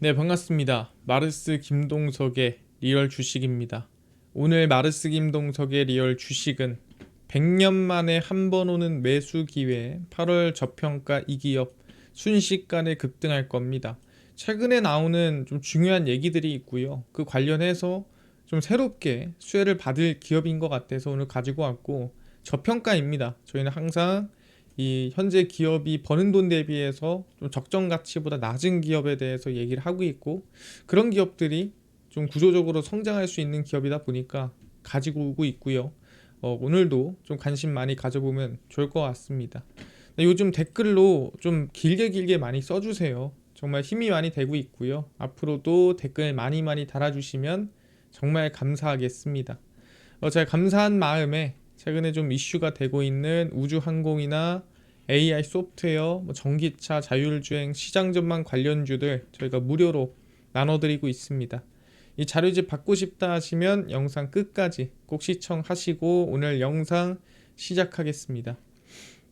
네, 반갑습니다. 마르스 김동석의 리얼 주식입니다. 오늘 마르스 김동석의 리얼 주식은 100년 만에 한 번 오는 매수 기회에 8월 저평가 이 기업 순식간에 급등할 겁니다. 최근에 나오는 좀 중요한 얘기들이 있고요. 그 관련해서 좀 새롭게 수혜를 받을 기업인 것 같아서 오늘 가지고 왔고, 저평가입니다. 저희는 항상 이 현재 기업이 버는 돈 대비해서 좀 적정 가치보다 낮은 기업에 대해서 얘기를 하고 있고, 그런 기업들이 좀 구조적으로 성장할 수 있는 기업이다 보니까 가지고 오고 있고요. 오늘도 좀 관심 많이 가져보면 좋을 것 같습니다. 요즘 댓글로 좀 길게 많이 써주세요. 정말 힘이 많이 되고 있고요. 앞으로도 댓글 많이 달아주시면 정말 감사하겠습니다. 제가 감사한 마음에 최근에 좀 이슈가 되고 있는 우주항공이나 AI 소프트웨어, 전기차, 자율주행, 시장 전망 관련주들 저희가 무료로 나눠드리고 있습니다. 이 자료집 받고 싶다 하시면 영상 끝까지 꼭 시청하시고 오늘 영상 시작하겠습니다.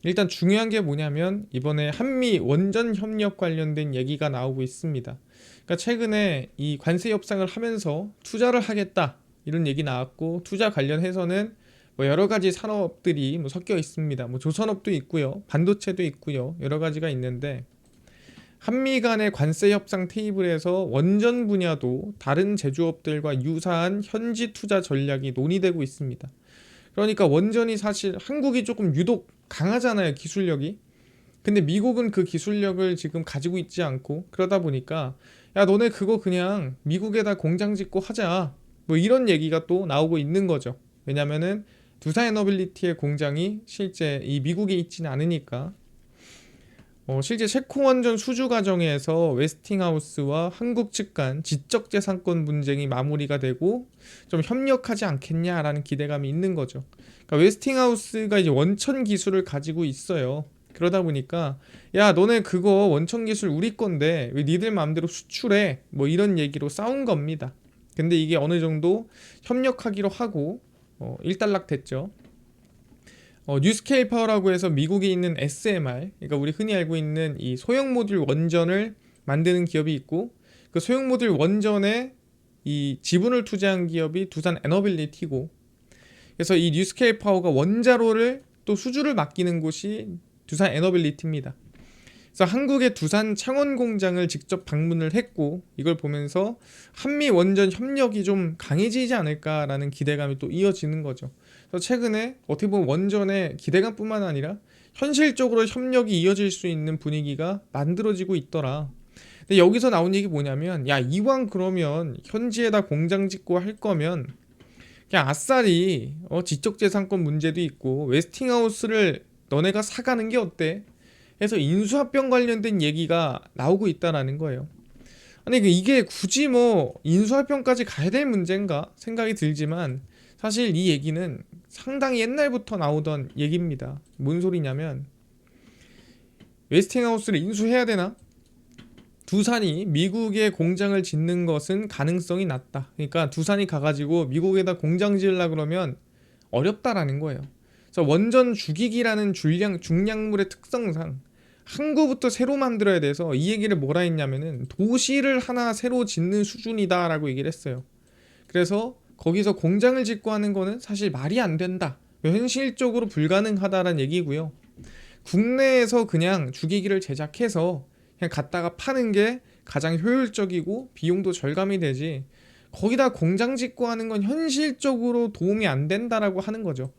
일단 중요한 게 뭐냐면 이번에 한미 원전 협력 관련된 얘기가 나오고 있습니다. 그러니까 최근에 이 관세 협상을 하면서 투자를 하겠다 이런 얘기 나왔고, 투자 관련해서는 여러 가지 산업들이 섞여 있습니다. 조선업도 있고요, 반도체도 있고요, 여러 가지가 있는데 한미 간의 관세 협상 테이블에서 원전 분야도 다른 제조업들과 유사한 현지 투자 전략이 논의되고 있습니다. 그러니까 원전이 사실 한국이 조금 유독 강하잖아요, 기술력이. 근데 미국은 그 기술력을 지금 가지고 있지 않고, 그러다 보니까 야, 너네 그거 그냥 미국에다 공장 짓고 하자, 이런 얘기가 또 나오고 있는 거죠. 왜냐면은 두산 에너빌리티의 공장이 실제 이 미국에 있지는 않으니까. 실제 체코 원전 수주 과정에서 웨스팅하우스와 한국 측 간 지적재산권 분쟁이 마무리가 되고 좀 협력하지 않겠냐라는 기대감이 있는 거죠. 그러니까 웨스팅하우스가 이제 원천 기술을 가지고 있어요. 그러다 보니까 야, 너네 그거 원천 기술 우리 건데 왜 니들 마음대로 수출해? 이런 얘기로 싸운 겁니다. 근데 이게 어느 정도 협력하기로 하고 일단락 됐죠. 뉴스케일 파워라고 해서 미국에 있는 SMR, 그러니까 우리 흔히 알고 있는 이 소형 모듈 원전을 만드는 기업이 있고, 그 소형 모듈 원전에 이 지분을 투자한 기업이 두산 에너빌리티고, 그래서 이 뉴스케일 파워가 원자로를 또 수주를 맡기는 곳이 두산 에너빌리티입니다. 그래서 한국의 두산 창원 공장을 직접 방문을 했고, 이걸 보면서 한미 원전 협력이 좀 강해지지 않을까라는 기대감이 또 이어지는 거죠. 그래서 최근에 어떻게 보면 원전의 기대감뿐만 아니라 현실적으로 협력이 이어질 수 있는 분위기가 만들어지고 있더라. 근데 여기서 나온 얘기 뭐냐면, 야, 이왕 그러면 현지에다 공장 짓고 할 거면 그냥 아싸리 지적재산권 문제도 있고 웨스팅하우스를 너네가 사가는 게 어때? 해서 인수합병 관련된 얘기가 나오고 있다라는 거예요. 아니, 이게 굳이 인수합병까지 가야 될 문제인가 생각이 들지만, 사실 이 얘기는 상당히 옛날부터 나오던 얘기입니다. 뭔 소리냐면, 웨스팅하우스를 인수해야 되나? 두산이 미국에 공장을 짓는 것은 가능성이 낮다. 그러니까 두산이 가가지고 미국에다 공장 지으려 그러면 어렵다라는 거예요. 그래서 원전 주기기라는 중량물의 특성상 항구부터 새로 만들어야 돼서, 이 얘기를 뭐라 했냐면은 도시를 하나 새로 짓는 수준이다라고 얘기를 했어요. 그래서 거기서 공장을 짓고 하는 거는 사실 말이 안 된다, 현실적으로 불가능하다라는 얘기고요. 국내에서 그냥 주기기를 제작해서 그냥 갖다가 파는 게 가장 효율적이고 비용도 절감이 되지, 거기다 공장 짓고 하는 건 현실적으로 도움이 안 된다라고 하는 거죠.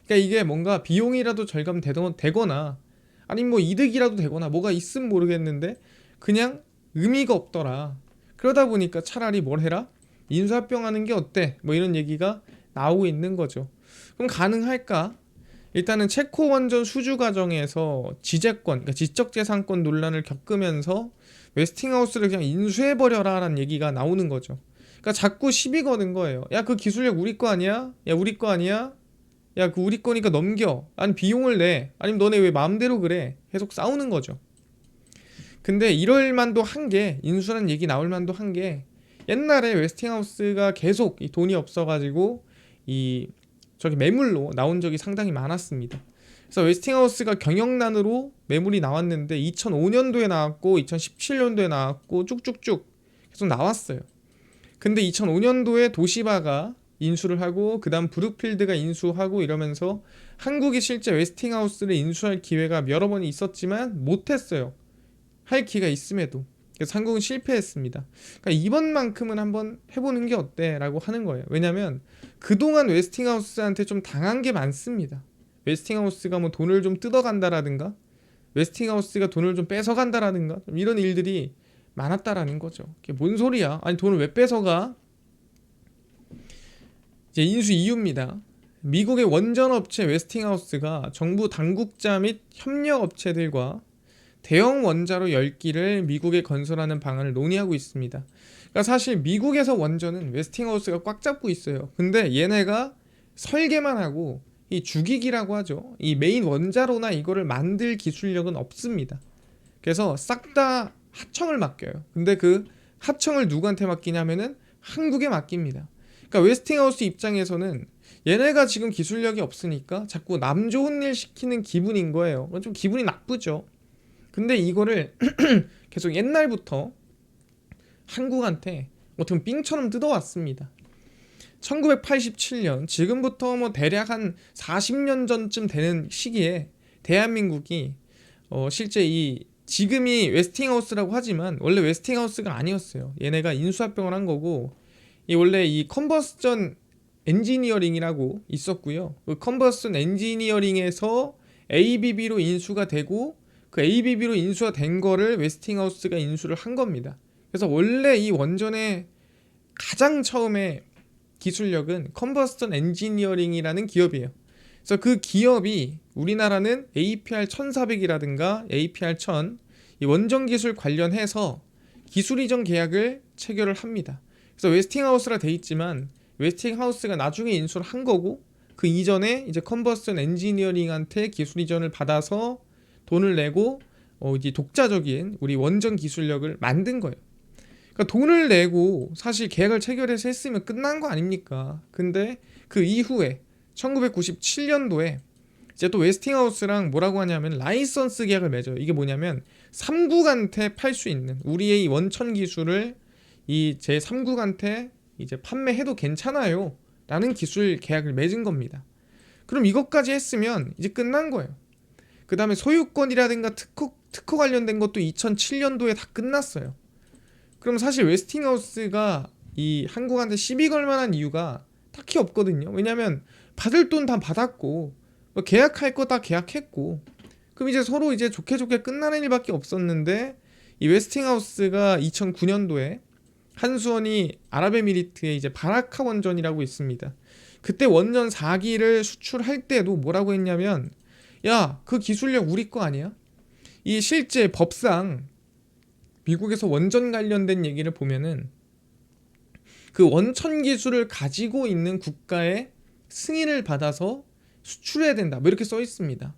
그러니까 이게 뭔가 비용이라도 절감되거나 아니면 이득이라도 되거나 뭐가 있으면 모르겠는데 그냥 의미가 없더라. 그러다 보니까 차라리 뭘 해라? 인수합병하는 게 어때? 이런 얘기가 나오고 있는 거죠. 그럼 가능할까? 일단은 체코 원전 수주 과정에서 지재권, 그러니까 지적재산권 논란을 겪으면서 웨스팅하우스를 그냥 인수해버려라 라는 얘기가 나오는 거죠. 그러니까 자꾸 시비 거는 거예요. 야, 그 기술력 우리 거 아니야? 야, 우리 거 아니야? 야, 그 우리 거니까 넘겨. 아니, 비용을 내. 아니면 너네 왜 마음대로 그래? 계속 싸우는 거죠. 근데 이럴 만도 한 게, 인수라는 얘기 나올 만도 한 게, 옛날에 웨스팅하우스가 계속 이 돈이 없어가지고 이 저기 매물로 나온 적이 상당히 많았습니다. 그래서 웨스팅하우스가 경영난으로 매물이 나왔는데 2005년도에 나왔고 2017년도에 나왔고 쭉쭉쭉 계속 나왔어요. 근데 2005년도에 도시바가 인수를 하고 그 다음 브룩필드가 인수하고 이러면서 한국이 실제 웨스팅하우스를 인수할 기회가 여러 번 있었지만 못했어요. 할 기회가 있음에도. 그래서 한국은 실패했습니다. 그러니까 이번만큼은 한번 해보는 게 어때? 라고 하는 거예요. 왜냐면 그동안 웨스팅하우스한테 좀 당한 게 많습니다. 웨스팅하우스가 뭐 돈을 좀 뜯어간다라든가 웨스팅하우스가 돈을 좀 뺏어간다라든가 좀 이런 일들이 많았다라는 거죠. 이게 뭔 소리야? 아니 돈을 왜 뺏어가? 이제 인수 이유입니다. 미국의 원전 업체 웨스팅하우스가 정부 당국자 및 협력 업체들과 대형 원자로 10기를 미국에 건설하는 방안을 논의하고 있습니다. 그러니까 사실 미국에서 원전은 웨스팅하우스가 꽉 잡고 있어요. 근데 얘네가 설계만 하고 이 주기기라고 하죠. 이 메인 원자로나 이거를 만들 기술력은 없습니다. 그래서 싹 다 하청을 맡겨요. 근데 그 하청을 누구한테 맡기냐면은 한국에 맡깁니다. 그러니까 웨스팅하우스 입장에서는 얘네가 지금 기술력이 없으니까 자꾸 남 좋은 일 시키는 기분인 거예요. 좀 기분이 나쁘죠. 근데 이거를 계속 옛날부터 한국한테 어떻게 보면 삥처럼 뜯어왔습니다. 1987년 지금부터 뭐 대략 한 40년 전쯤 되는 시기에 대한민국이 실제 이 지금이 웨스팅하우스라고 하지만 원래 웨스팅하우스가 아니었어요. 얘네가 인수합병을 한 거고 이 원래 이 컨버스전 엔지니어링이라고 있었고요. 그 컨버스전 엔지니어링에서 ABB로 인수가 되고 그 ABB로 인수가 된 거를 웨스팅하우스가 인수를 한 겁니다. 그래서 원래 이 원전의 가장 처음에 기술력은 컨버스전 엔지니어링이라는 기업이에요. 그래서 그 기업이 우리나라는 APR 1400이라든가 APR 1000 이 원전 기술 관련해서 기술 이전 계약을 체결을 합니다. 그래서 웨스팅하우스라 돼 있지만 웨스팅하우스가 나중에 인수를 한 거고 그 이전에 이제 컨버스전 엔지니어링한테 기술 이전을 받아서 돈을 내고 이제 독자적인 우리 원전 기술력을 만든 거예요. 그러니까 돈을 내고 사실 계약을 체결해서 했으면 끝난 거 아닙니까? 근데 그 이후에 1997년도에 이제 또 웨스팅하우스랑 뭐라고 하냐면 라이선스 계약을 맺어요. 이게 뭐냐면 3국한테 팔 수 있는 우리의 이 원천 기술을 이 제 3국한테 이제 판매해도 괜찮아요 라는 기술 계약을 맺은 겁니다. 그럼 이것까지 했으면 이제 끝난 거예요. 그 다음에 소유권이라든가 특허 관련된 것도 2007년도에 다 끝났어요. 그럼 사실 웨스팅하우스가 이 한국한테 시비 걸 만한 이유가 딱히 없거든요. 왜냐면 받을 돈 다 받았고 뭐 계약할 거 다 계약했고 그럼 이제 서로 이제 좋게 좋게 끝나는 일밖에 없었는데 이 웨스팅하우스가 2009년도에 한수원이 아랍에미리트에 이제 바라카 원전이라고 있습니다. 그때 원전 4기를 수출할 때도 뭐라고 했냐면 야, 그 기술력 우리 거 아니야? 이 실제 법상 미국에서 원전 관련된 얘기를 보면은 그 원천 기술을 가지고 있는 국가의 승인을 받아서 수출해야 된다. 뭐 이렇게 써 있습니다.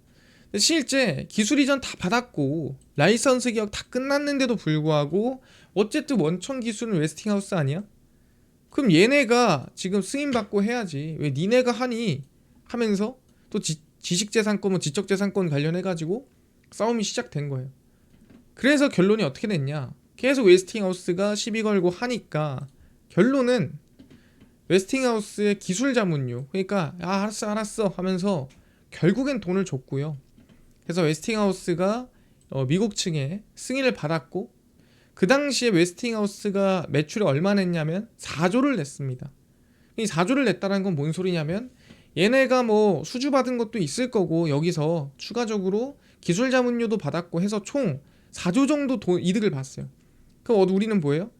실제 기술 이전 다 받았고 라이선스 계약 다 끝났는데도 불구하고 어쨌든 원천 기술은 웨스팅하우스 아니야? 그럼 얘네가 지금 승인 받고 해야지. 왜 니네가 하니? 하면서 또 지식재산권, 뭐 지적재산권 관련해가지고 싸움이 시작된 거예요. 그래서 결론이 어떻게 됐냐? 계속 웨스팅하우스가 시비 걸고 하니까 결론은 웨스팅하우스의 기술 자문료, 그러니까 알았어 하면서 결국엔 돈을 줬고요. 그래서 웨스팅하우스가 미국 측에 승인을 받았고 그 당시에 웨스팅하우스가 매출이 얼마 냈냐면 4조를 냈습니다. 이 4조를 냈다는 건 뭔 소리냐면 얘네가 뭐 수주 받은 것도 있을 거고 여기서 추가적으로 기술 자문료도 받았고 해서 총 4조 정도 이득을 봤어요. 그럼 우리는 뭐예요?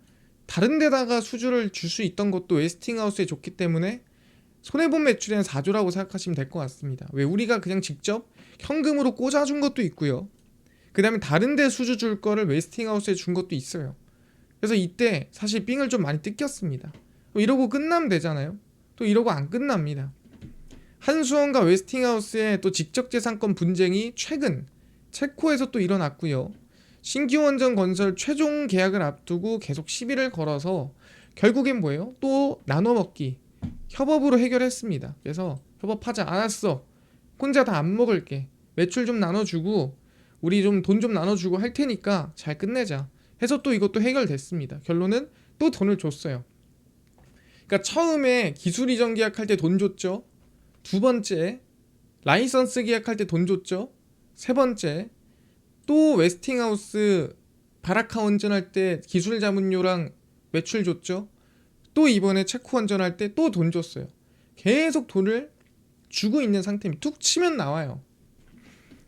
다른 데다가 수주를 줄 수 있던 것도 웨스팅하우스에 줬기 때문에 손해본 매출이 한 4조라고 생각하시면 될 것 같습니다. 왜 우리가 그냥 직접 현금으로 꽂아준 것도 있고요. 그 다음에 다른 데 수주 줄 거를 웨스팅하우스에 준 것도 있어요. 그래서 이때 사실 삥을 좀 많이 뜯겼습니다. 이러고 끝나면 되잖아요. 또 이러고 안 끝납니다. 한수원과 웨스팅하우스의 또 지적재산권 분쟁이 최근 체코에서 또 일어났고요. 신규 원전 건설 최종 계약을 앞두고 계속 시비를 걸어서 결국엔 뭐예요? 또 나눠먹기 협업으로 해결했습니다. 그래서 협업하자. 알았어. 혼자 다 안 먹을게. 매출 좀 나눠주고 우리 좀 돈 좀 나눠주고 할 테니까 잘 끝내자 해서 또 이것도 해결됐습니다. 결론은 또 돈을 줬어요. 그러니까 처음에 기술 이전 계약할 때 돈 줬죠. 두 번째 라이선스 계약할 때 돈 줬죠. 세 번째 또 웨스팅하우스 바라카 원전할 때 기술 자문료랑 매출 줬죠. 또 이번에 체코 원전할 때 또 돈 줬어요. 계속 돈을 주고 있는 상태입니다. 툭 치면 나와요.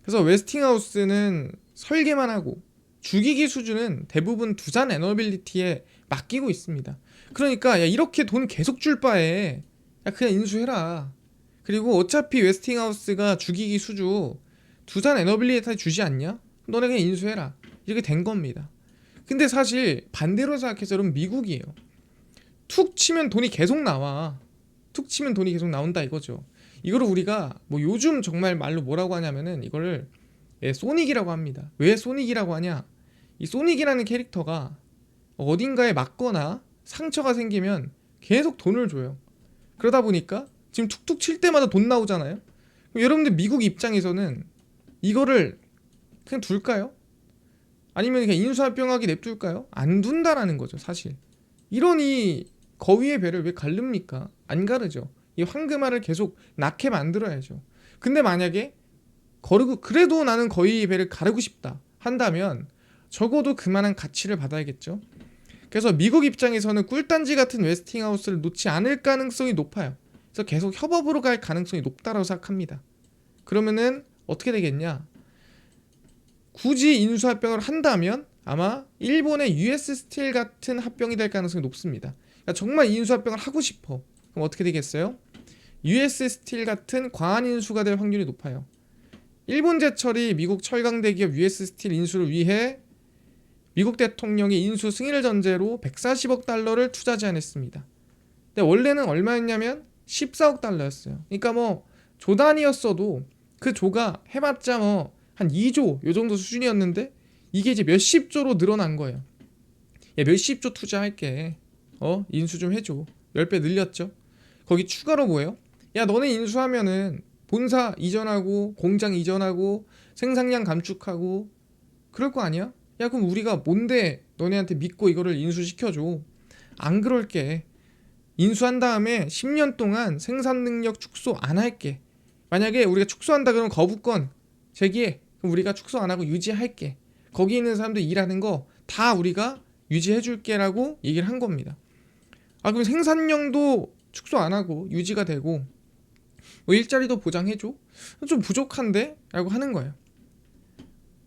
그래서 웨스팅하우스는 설계만 하고 주기기 수준은 대부분 두산 에너빌리티에 맡기고 있습니다. 그러니까 야, 이렇게 돈 계속 줄 바에 야, 그냥 인수해라. 그리고 어차피 웨스팅하우스가 주기기 수주 두산 에너빌리티에 주지 않냐? 너네 그냥 인수해라. 이렇게 된 겁니다. 근데 사실 반대로 생각해서 여러분 미국이에요. 툭 치면 돈이 계속 나와. 툭 치면 돈이 계속 나온다 이거죠. 이거를 우리가 뭐 요즘 정말 말로 뭐라고 하냐면은 이거를 소닉이라고 합니다. 왜 소닉이라고 하냐? 이 소닉이라는 캐릭터가 어딘가에 맞거나 상처가 생기면 계속 돈을 줘요. 그러다 보니까 지금 툭툭 칠 때마다 돈 나오잖아요. 그럼 여러분들 미국 입장에서는 이거를 그냥 둘까요? 아니면 그냥 인수합병하게 냅둘까요? 안 둔다라는 거죠, 사실. 이런 이 거위의 배를 왜 가릅니까? 안 가르죠. 이 황금알을 계속 낳게 만들어야죠. 근데 만약에 거르고 그래도 나는 거위의 배를 가르고 싶다 한다면 적어도 그만한 가치를 받아야겠죠. 그래서 미국 입장에서는 꿀단지 같은 웨스팅하우스를 놓지 않을 가능성이 높아요. 그래서 계속 협업으로 갈 가능성이 높다고 생각합니다. 그러면은 어떻게 되겠냐? 굳이 인수합병을 한다면 아마 일본의 US 스틸 같은 합병이 될 가능성이 높습니다. 그러니까 정말 인수합병을 하고 싶어. 그럼 어떻게 되겠어요? US 스틸 같은 과한 인수가 될 확률이 높아요. 일본제철이 미국 철강 대기업 US 스틸 인수를 위해 미국 대통령이 인수 승인을 전제로 140억 달러를 투자 제안했습니다. 근데 원래는 얼마였냐면 14억 달러였어요. 그러니까 뭐 조 단위였어도 그 조가 해봤자 뭐 한 2조 요 정도 수준이었는데 이게 이제 몇십 조로 늘어난 거예요. 야, 몇십 조 투자할게. 인수 좀 해줘. 10배 늘렸죠. 거기 추가로 뭐예요? 야, 너네 인수하면은 본사 이전하고 공장 이전하고 생산량 감축하고 그럴 거 아니야? 야, 그럼 우리가 뭔데 너네한테 믿고 이거를 인수시켜줘. 안 그럴게. 인수한 다음에 10년 동안 생산 능력 축소 안 할게. 만약에 우리가 축소한다 그러면 거부권 제기해. 그럼 우리가 축소 안 하고 유지할게. 거기 있는 사람들 일하는 거 다 우리가 유지해줄게 라고 얘기를 한 겁니다. 아, 그럼 생산량도 축소 안 하고 유지가 되고 뭐 일자리도 보장해줘? 좀 부족한데? 라고 하는 거예요.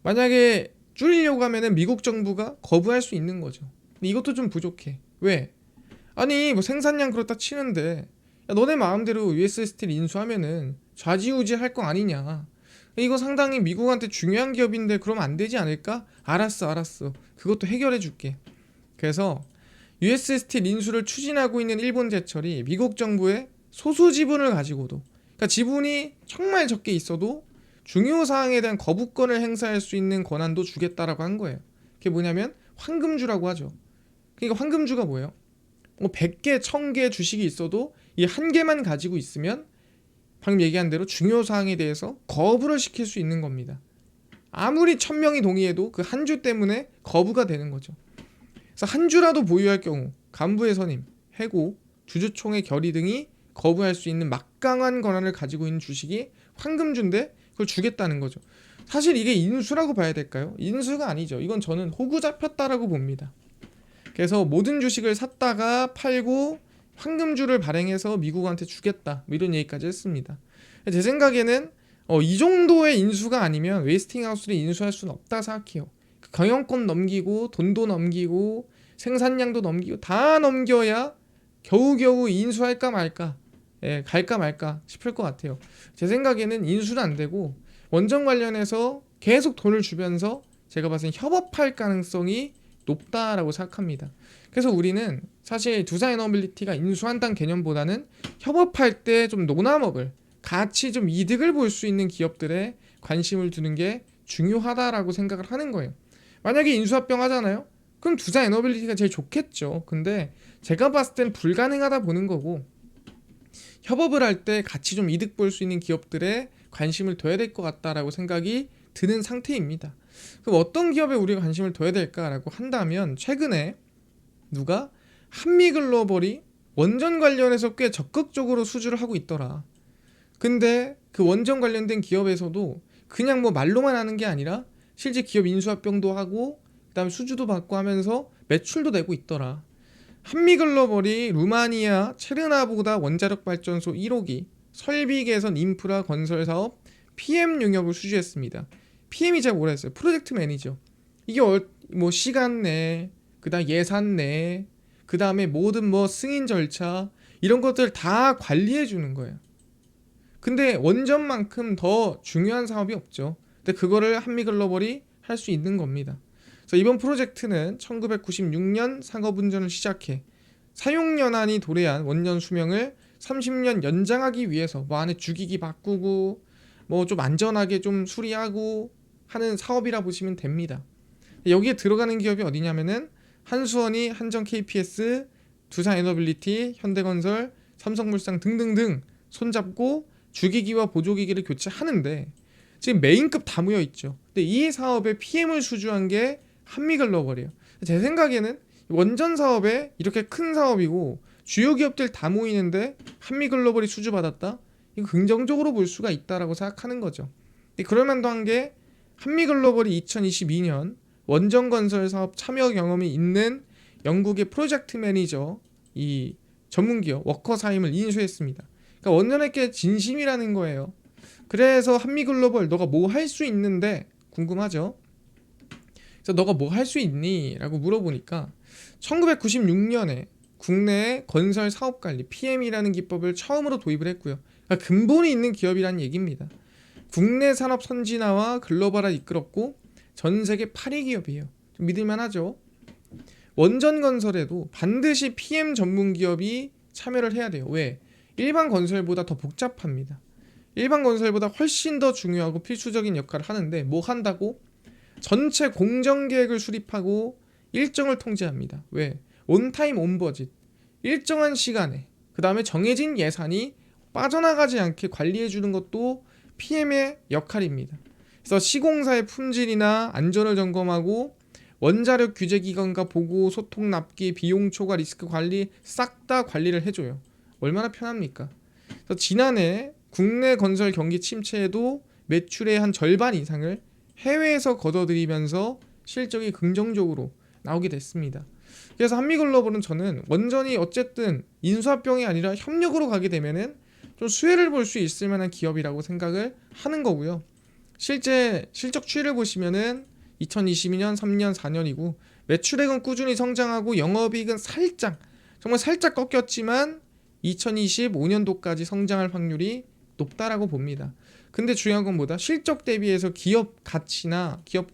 만약에 줄이려고 하면은 미국 정부가 거부할 수 있는 거죠. 근데 이것도 좀 부족해. 왜? 아니 뭐 생산량 그렇다 치는데 야, 너네 마음대로 US 스틸 인수하면은 좌지우지 할 거 아니냐. 이거 상당히 미국한테 중요한 기업인데 그러면 안 되지 않을까? 알았어. 그것도 해결해 줄게. 그래서 US 스틸 인수를 추진하고 있는 일본 제철이 미국 정부의 소수 지분을 가지고도, 그러니까 지분이 정말 적게 있어도 중요 사항에 대한 거부권을 행사할 수 있는 권한도 주겠다라고 한 거예요. 그게 뭐냐면 황금주라고 하죠. 그러니까 황금주가 뭐예요? 뭐 100개, 1000개 주식이 있어도 이 한 개만 가지고 있으면 방금 얘기한 대로 중요 사항에 대해서 거부를 시킬 수 있는 겁니다. 아무리 1000명이 동의해도 그 한 주 때문에 거부가 되는 거죠. 그래서 한 주라도 보유할 경우 간부의 선임, 해고, 주주총회 결의 등이 거부할 수 있는 막강한 권한을 가지고 있는 주식이 황금주인데 그걸 주겠다는 거죠. 사실 이게 인수라고 봐야 될까요? 인수가 아니죠. 이건 저는 호구 잡혔다라고 봅니다. 그래서 모든 주식을 샀다가 팔고 황금주를 발행해서 미국한테 주겠다, 이런 얘기까지 했습니다. 제 생각에는 이 정도의 인수가 아니면 웨스팅하우스를 인수할 수는 없다 생각해요. 경영권 넘기고 돈도 넘기고 생산량도 넘기고 다 넘겨야 겨우겨우 인수할까 말까, 갈까 말까 싶을 것 같아요. 제 생각에는 인수는 안 되고 원전 관련해서 계속 돈을 주면서 제가 봤을 때 협업할 가능성이 높다라고 생각합니다. 그래서 우리는 사실 두산 에너빌리티가 인수한다는 개념보다는 협업할 때 좀 노나먹을, 같이 좀 이득을 볼 수 있는 기업들에 관심을 두는 게 중요하다라고 생각을 하는 거예요. 만약에 인수합병 하잖아요? 그럼 두산 에너빌리티가 제일 좋겠죠. 근데 제가 봤을 땐 불가능하다 보는 거고, 협업을 할 때 같이 좀 이득 볼 수 있는 기업들에 관심을 둬야 될 것 같다라고 생각이 드는 상태입니다. 그럼 어떤 기업에 우리가 관심을 둬야 될까라고 한다면 최근에 누가 한미글로벌이 원전 관련해서 꽤 적극적으로 수주를 하고 있더라. 근데 그 원전 관련된 기업에서도 그냥 뭐 말로만 하는 게 아니라 실제 기업 인수합병도 하고 그다음에 수주도 받고 하면서 매출도 내고 있더라. 한미글로벌이 루마니아 체르나보다 원자력 발전소 1호기 설비 개선 인프라 건설 사업 PM 용역을 수주했습니다. PM이 잘 모르겠어요. 프로젝트 매니저. 이게 뭐 시간 내, 그다음 예산 내, 그다음에 모든 뭐 승인 절차 이런 것들 다 관리해 주는 거예요. 근데 원전만큼 더 중요한 사업이 없죠. 근데 그거를 한미글로벌이 할 수 있는 겁니다. 그래서 이번 프로젝트는 1996년 상업운전을 시작해 사용연한이 도래한 원전 수명을 30년 연장하기 위해서 뭐 안에 주기기 바꾸고 뭐 좀 안전하게 좀 수리하고 하는 사업이라 보시면 됩니다. 여기에 들어가는 기업이 어디냐면은 한수원이 한전 KPS, 두산 에너빌리티, 현대건설, 삼성물산 등등등 손잡고 주기기와 보조기기를 교체하는데 지금 메인급 다 모여 있죠. 근데 이 사업에 PM을 수주한 게 한미글로벌이에요. 제 생각에는 원전 사업에 이렇게 큰 사업이고 주요 기업들 다 모이는데 한미글로벌이 수주받았다? 이거 긍정적으로 볼 수가 있다라고 생각하는 거죠. 그럴 만도 한 게 한미글로벌이 2022년 원전 건설 사업 참여 경험이 있는 영국의 프로젝트 매니저 이 전문기업 워커사임을 인수했습니다. 그러니까 원전에게 진심이라는 거예요. 그래서 한미글로벌 너가 뭐 할 수 있는데 궁금하죠? 그래서 너가 뭐 할 수 있니? 라고 물어보니까 1996년에 국내에 건설 사업관리 PM이라는 기법을 처음으로 도입을 했고요. 그러니까 근본이 있는 기업이라는 얘기입니다. 국내 산업 선진화와 글로벌화를 이끌었고 전 세계 8위 기업이에요. 좀 믿을만 하죠? 원전 건설에도 반드시 PM 전문 기업이 참여를 해야 돼요. 왜? 일반 건설보다 더 복잡합니다. 일반 건설보다 훨씬 더 중요하고 필수적인 역할을 하는데 뭐 한다고? 전체 공정 계획을 수립하고 일정을 통제합니다. 왜? 온타임 온버짓. 일정한 시간에 그 다음에 정해진 예산이 빠져나가지 않게 관리해 주는 것도 PM의 역할입니다. 그래서 시공사의 품질이나 안전을 점검하고 원자력 규제 기관과 보고, 소통, 납기, 비용 초과, 리스크 관리 싹 다 관리를 해줘요. 얼마나 편합니까? 그래서 지난해 국내 건설 경기 침체에도 매출의 한 절반 이상을 해외에서 걷어들이면서 실적이 긍정적으로 나오게 됐습니다. 그래서 한미글로벌은 저는 원전이 어쨌든 인수합병이 아니라 협력으로 가게 되면은 좀 수혜를 볼 수 있을 만한 기업이라고 생각을 하는 거고요. 실제 실적 추이를 보시면은 2022년, 3년, 4년이고 매출액은 꾸준히 성장하고 영업이익은 정말 살짝 꺾였지만 2025년도까지 성장할 확률이 높다라고 봅니다. 근데 중요한 건 뭐다? 실적 대비해서 기업 가치나 기업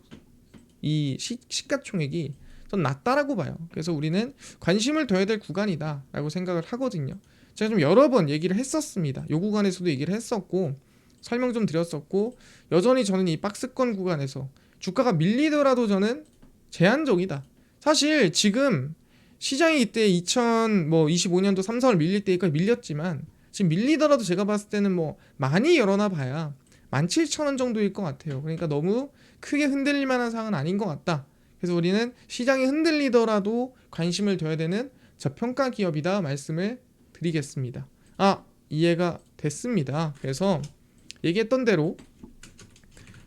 이 시가총액이 좀 낮다라고 봐요. 그래서 우리는 관심을 둬야 될 구간이다라고 생각을 하거든요. 제가 좀 여러 번 얘기를 했었습니다. 요 구간에서도 얘기를 했었고 설명 좀 드렸었고 여전히 저는 이 박스권 구간에서 주가가 밀리더라도 저는 제한적이다. 사실 지금 시장이 이때 2025년도 3, 4월 밀릴 때까지 밀렸지만 지금 밀리더라도 제가 봤을 때는 뭐 많이 열어놔 봐야 17,000원 정도일 것 같아요. 그러니까 너무 크게 흔들릴 만한 상황은 아닌 것 같다. 그래서 우리는 시장이 흔들리더라도 관심을 둬야 되는 저평가 기업이다 말씀을 드리겠습니다. 이해가 됐습니다. 그래서 얘기했던 대로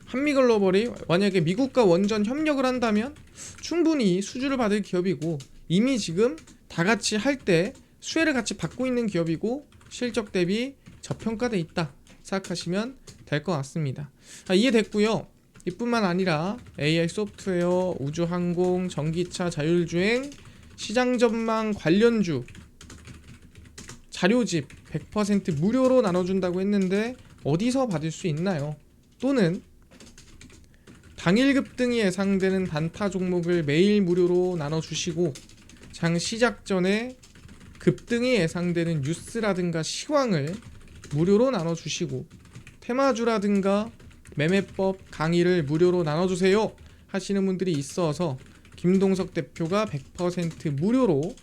한미글로벌이 만약에 미국과 원전 협력을 한다면 충분히 수주를 받을 기업이고 이미 지금 다 같이 할 때 수혜를 같이 받고 있는 기업이고 실적 대비 저평가돼 있다 생각하시면 될 것 같습니다. 이해됐고요. 이뿐만 아니라 AI 소프트웨어, 우주항공, 전기차, 자율주행, 시장 전망 관련주 자료집 100% 무료로 나눠준다고 했는데 어디서 받을 수 있나요? 또는 당일 급등이 예상되는 단타 종목을 매일 무료로 나눠주시고 장 시작 전에 급등이 예상되는 뉴스라든가 시황을 무료로 나눠주시고 테마주라든가 매매법 강의를 무료로 나눠주세요 하시는 분들이 있어서 김동석 대표가 100% 무료로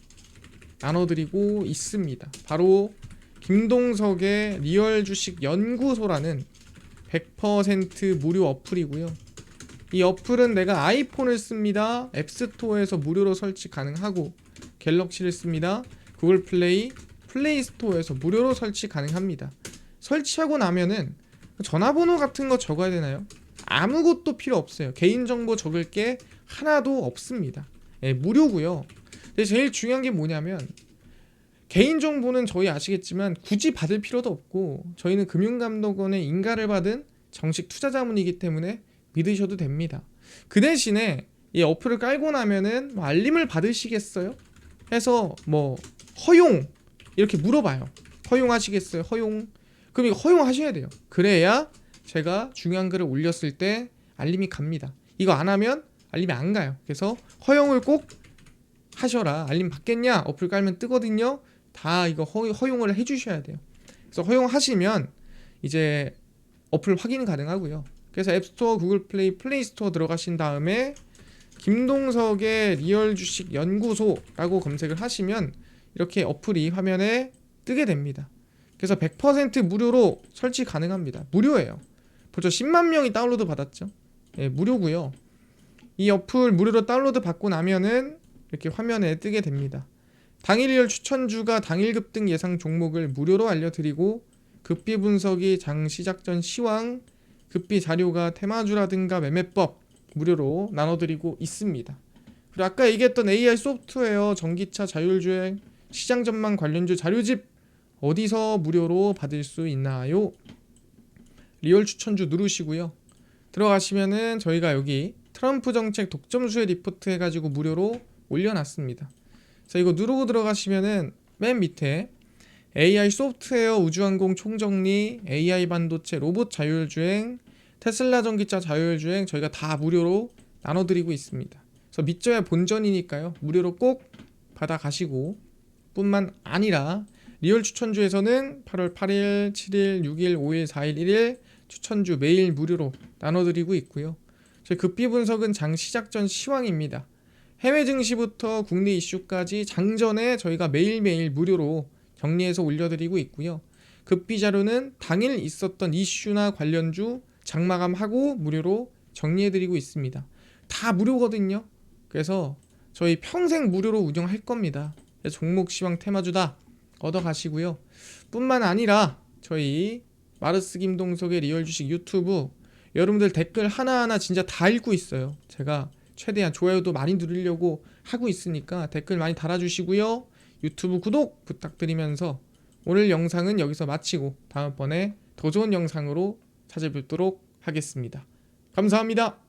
나눠드리고 있습니다. 바로 김동석의 리얼 주식 연구소라는 100% 무료 어플이고요. 이 어플은 내가 아이폰을 씁니다. 앱스토어에서 무료로 설치 가능하고 갤럭시를 씁니다. 구글 플레이, 플레이 스토어에서 무료로 설치 가능합니다. 설치하고 나면은 전화번호 같은 거 적어야 되나요? 아무것도 필요 없어요. 개인정보 적을 게 하나도 없습니다. 예, 무료고요. 근데 제일 중요한 게 뭐냐면 개인정보는 저희 아시겠지만 굳이 받을 필요도 없고 저희는 금융감독원의 인가를 받은 정식 투자자문이기 때문에 믿으셔도 됩니다. 그 대신에 이 어플을 깔고 나면은 뭐 알림을 받으시겠어요? 해서 뭐 허용 이렇게 물어봐요. 허용하시겠어요? 허용. 그럼 이거 허용하셔야 돼요. 그래야 제가 중요한 글을 올렸을 때 알림이 갑니다. 이거 안 하면 알림이 안 가요. 그래서 허용을 꼭 하셔라. 알림 받겠냐? 어플 깔면 뜨거든요. 다 이거 허용을 해주셔야 돼요. 그래서 허용하시면 이제 어플 확인 가능하고요. 그래서 앱스토어, 구글 플레이, 플레이 스토어 들어가신 다음에 김동석의 리얼 주식 연구소라고 검색을 하시면 이렇게 어플이 화면에 뜨게 됩니다. 그래서 100% 무료로 설치 가능합니다. 무료예요. 벌써 10만 명이 다운로드 받았죠. 예, 무료고요. 이 어플 무료로 다운로드 받고 나면은 이렇게 화면에 뜨게 됩니다. 당일 리얼 추천주가 당일 급등 예상 종목을 무료로 알려드리고 급비 분석이 장 시작 전 시황, 급비 자료가 테마주라든가 매매법 무료로 나눠드리고 있습니다. 그리고 아까 얘기했던 AI 소프트웨어, 전기차, 자율주행, 시장 전망 관련주 자료집 어디서 무료로 받을 수 있나요? 리얼 추천주 누르시고요. 들어가시면은 저희가 여기 트럼프 정책 독점수혜 리포트 해가지고 무료로 올려놨습니다. 자, 이거 누르고 들어가시면은 맨 밑에 AI 소프트웨어, 우주항공 총정리, AI 반도체, 로봇 자율주행, 테슬라 전기차 자율주행 저희가 다 무료로 나눠드리고 있습니다. 그래서 믿져야 본전이니까요. 무료로 꼭 받아가시고 뿐만 아니라 리얼 추천주에서는 8월 8일, 7일, 6일, 5일, 4일, 1일 추천주 매일 무료로 나눠드리고 있고요. 저희 급비 분석은 장 시작 전 시황입니다. 해외 증시부터 국내 이슈까지 장전에 저희가 매일매일 무료로 정리해서 올려드리고 있고요. 급비 자료는 당일 있었던 이슈나 관련주 장마감하고 무료로 정리해드리고 있습니다. 다 무료거든요. 그래서 저희 평생 무료로 운영할 겁니다. 종목 시황 테마주다 얻어가시고요. 뿐만 아니라 저희 마르스 김동석의 리얼 주식 유튜브 여러분들 댓글 하나하나 진짜 다 읽고 있어요. 제가 최대한 좋아요도 많이 누리려고 하고 있으니까 댓글 많이 달아주시고요. 유튜브 구독 부탁드리면서 오늘 영상은 여기서 마치고 다음번에 더 좋은 영상으로 찾아뵙도록 하겠습니다. 감사합니다.